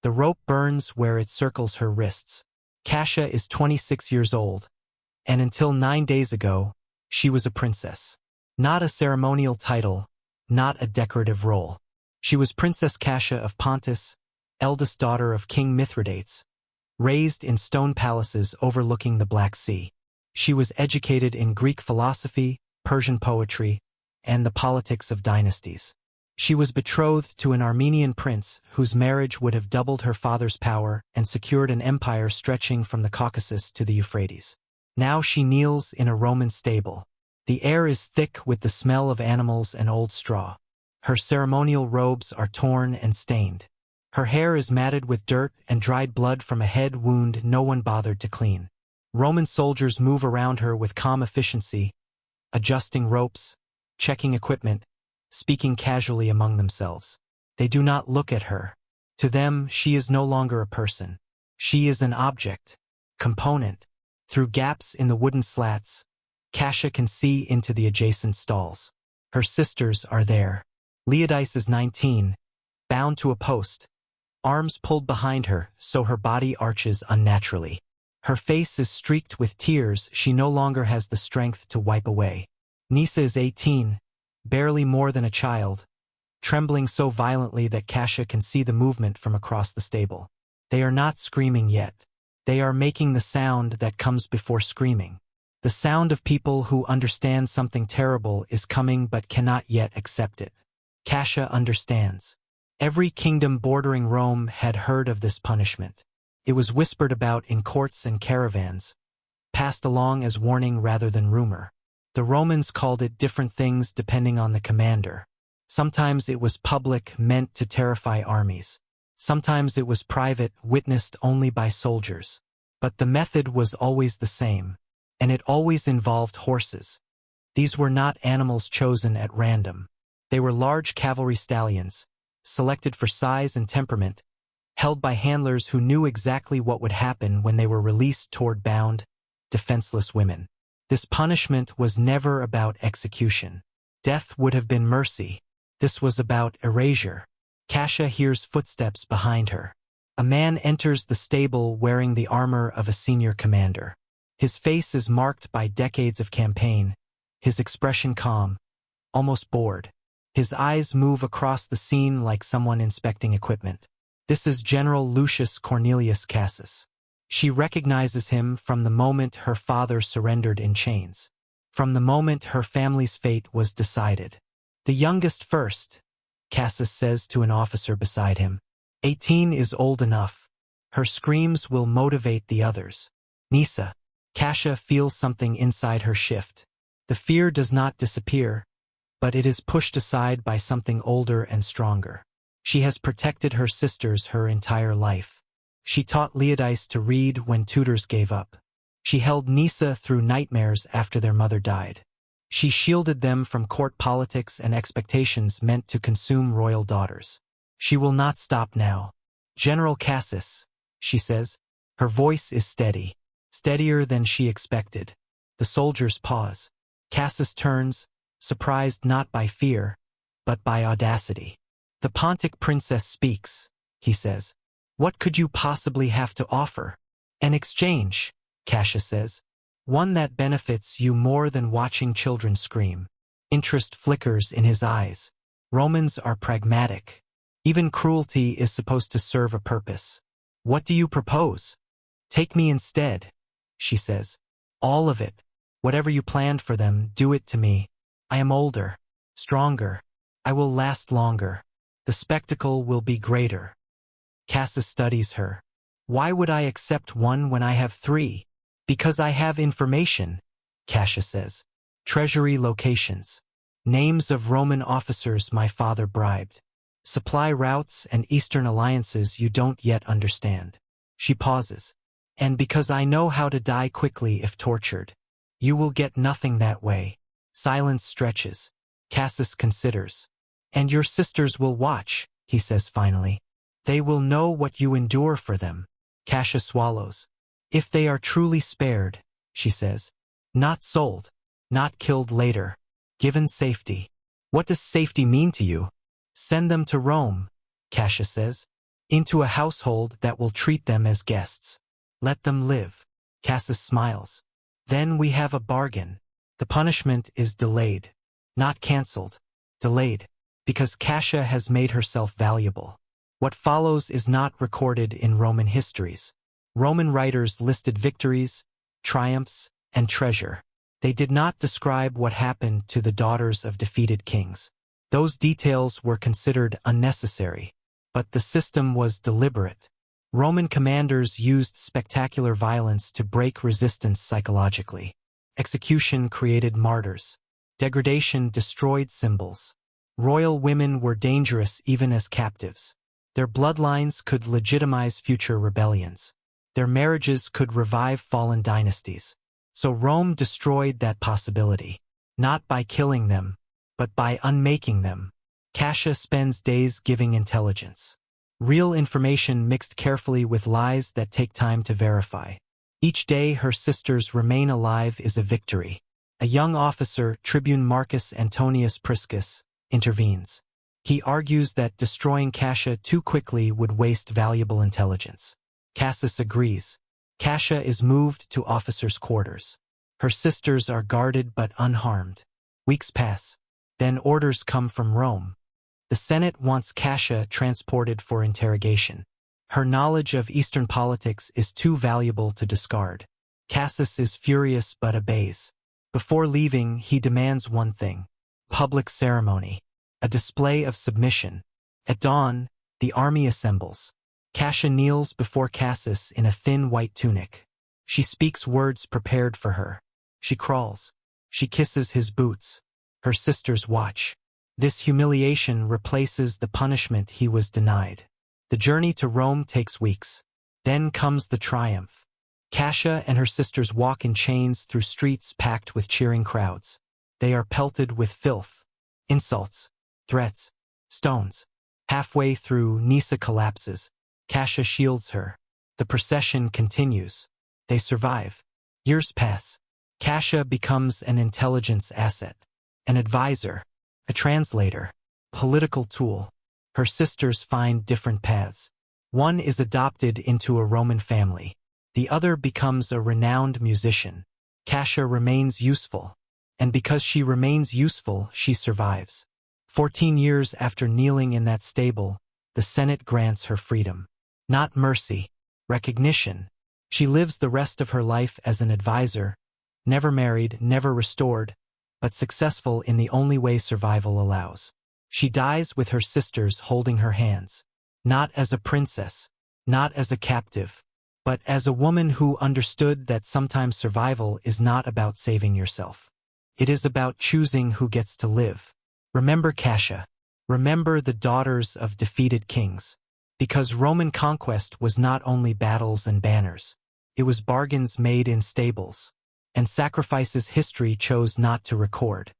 The rope burns where it circles her wrists. Kasia is 26 years old, and until 9 days ago, she was a princess. Not a ceremonial title, not a decorative role. She was Princess Kasia of Pontus, eldest daughter of King Mithridates, raised in stone palaces overlooking the Black Sea. She was educated in Greek philosophy, Persian poetry, and the politics of dynasties. She was betrothed to an Armenian prince whose marriage would have doubled her father's power and secured an empire stretching from the Caucasus to the Euphrates. Now she kneels in a Roman stable. The air is thick with the smell of animals and old straw. Her ceremonial robes are torn and stained. Her hair is matted with dirt and dried blood from a head wound no one bothered to clean. Roman soldiers move around her with calm efficiency, adjusting ropes, checking equipment, speaking casually among themselves. They do not look at her. To them, she is no longer a person. She is an object, component. Through gaps in the wooden slats, Kasia can see into the adjacent stalls. Her sisters are there. Leodice is 19, bound to a post, arms pulled behind her so her body arches unnaturally. Her face is streaked with tears she no longer has the strength to wipe away. Nisa is 18, barely more than a child, trembling so violently that Kasia can see the movement from across the stable. They are not screaming yet. They are making the sound that comes before screaming. The sound of people who understand something terrible is coming but cannot yet accept it. Kasia understands. Every kingdom bordering Rome had heard of this punishment. It was whispered about in courts and caravans, passed along as warning rather than rumor. The Romans called it different things depending on the commander. Sometimes it was public, meant to terrify armies. Sometimes it was private, witnessed only by soldiers. But the method was always the same, and it always involved horses. These were not animals chosen at random. They were large cavalry stallions, selected for size and temperament, held by handlers who knew exactly what would happen when they were released toward bound, defenseless women. This punishment was never about execution. Death would have been mercy. This was about erasure. Kasia hears footsteps behind her. A man enters the stable wearing the armor of a senior commander. His face is marked by decades of campaign, his expression calm, almost bored. His eyes move across the scene like someone inspecting equipment. This is General Lucius Cornelius Cassus. She recognizes him from the moment her father surrendered in chains, from the moment her family's fate was decided. The youngest first, Cassus says to an officer beside him. 18 is old enough. Her screams will motivate the others. Nisa. Kasia feels something inside her shift. The fear does not disappear, but it is pushed aside by something older and stronger. She has protected her sisters her entire life. She taught Leodice to read when tutors gave up. She held Nisa through nightmares after their mother died. She shielded them from court politics and expectations meant to consume royal daughters. She will not stop now. General Cassus, she says. Her voice is steady, steadier than she expected. The soldiers pause. Cassus turns, surprised not by fear, but by audacity. The Pontic princess speaks, he says. What could you possibly have to offer? An exchange, Kasia says. One that benefits you more than watching children scream. Interest flickers in his eyes. Romans are pragmatic. Even cruelty is supposed to serve a purpose. What do you propose? Take me instead, she says. All of it. Whatever you planned for them, do it to me. I am older, stronger. I will last longer. The spectacle will be greater. Cassus studies her. Why would I accept one when I have 3? Because I have information, Kasia says. Treasury locations. Names of Roman officers my father bribed. Supply routes and eastern alliances you don't yet understand. She pauses. And because I know how to die quickly if tortured. You will get nothing that way. Silence stretches. Cassus considers. And your sisters will watch, he says finally. They will know what you endure for them. Kasia swallows. If they are truly spared, she says. Not sold. Not killed later. Given safety. What does safety mean to you? Send them to Rome, Kasia says. into a household that will treat them as guests. Let them live. Cassus smiles. Then we have a bargain. The punishment is delayed. Not cancelled. Delayed. Because Cassia has made herself valuable. What follows is not recorded in Roman histories. Roman writers listed victories, triumphs, and treasure. They did not describe what happened to the daughters of defeated kings. Those details were considered unnecessary. But the system was deliberate. Roman commanders used spectacular violence to break resistance psychologically. Execution created martyrs. Degradation destroyed symbols. Royal women were dangerous even as captives. Their bloodlines could legitimize future rebellions. Their marriages could revive fallen dynasties. So Rome destroyed that possibility. Not by killing them, but by unmaking them. Cassia spends days giving intelligence. Real information mixed carefully with lies that take time to verify. Each day her sisters remain alive is a victory. A young officer, Tribune Marcus Antonius Priscus, intervenes. He argues that destroying Cassia too quickly would waste valuable intelligence. Cassus agrees. Cassia is moved to officers' quarters. Her sisters are guarded but unharmed. Weeks pass. Then orders come from Rome. The Senate wants Cassia transported for interrogation. Her knowledge of Eastern politics is too valuable to discard. Cassus is furious but obeys. Before leaving, he demands one thing: public ceremony, a display of submission. At dawn, the army assembles. Cassia kneels before Cassus in a thin white tunic. She speaks words prepared for her. She crawls. She kisses his boots. Her sisters watch. This humiliation replaces the punishment he was denied. The journey to Rome takes weeks. Then comes the triumph. Cassia and her sisters walk in chains through streets packed with cheering crowds. They are pelted with filth, insults, threats, stones. Halfway through, Nisa collapses. Cassia shields her. The procession continues. They survive. Years pass. Cassia becomes an intelligence asset, an advisor, a translator, political tool. Her sisters find different paths. One is adopted into a Roman family. The other becomes a renowned musician. Cassia remains useful. And because she remains useful, she survives. 14 years after kneeling in that stable, the Senate grants her freedom. Not mercy, recognition. She lives the rest of her life as an advisor, never married, never restored, but successful in the only way survival allows. She dies with her sisters holding her hands. Not as a princess, not as a captive, but as a woman who understood that sometimes survival is not about saving yourself. It is about choosing who gets to live. Remember Cassia. Remember the daughters of defeated kings. Because Roman conquest was not only battles and banners. It was bargains made in stables. And sacrifices history chose not to record.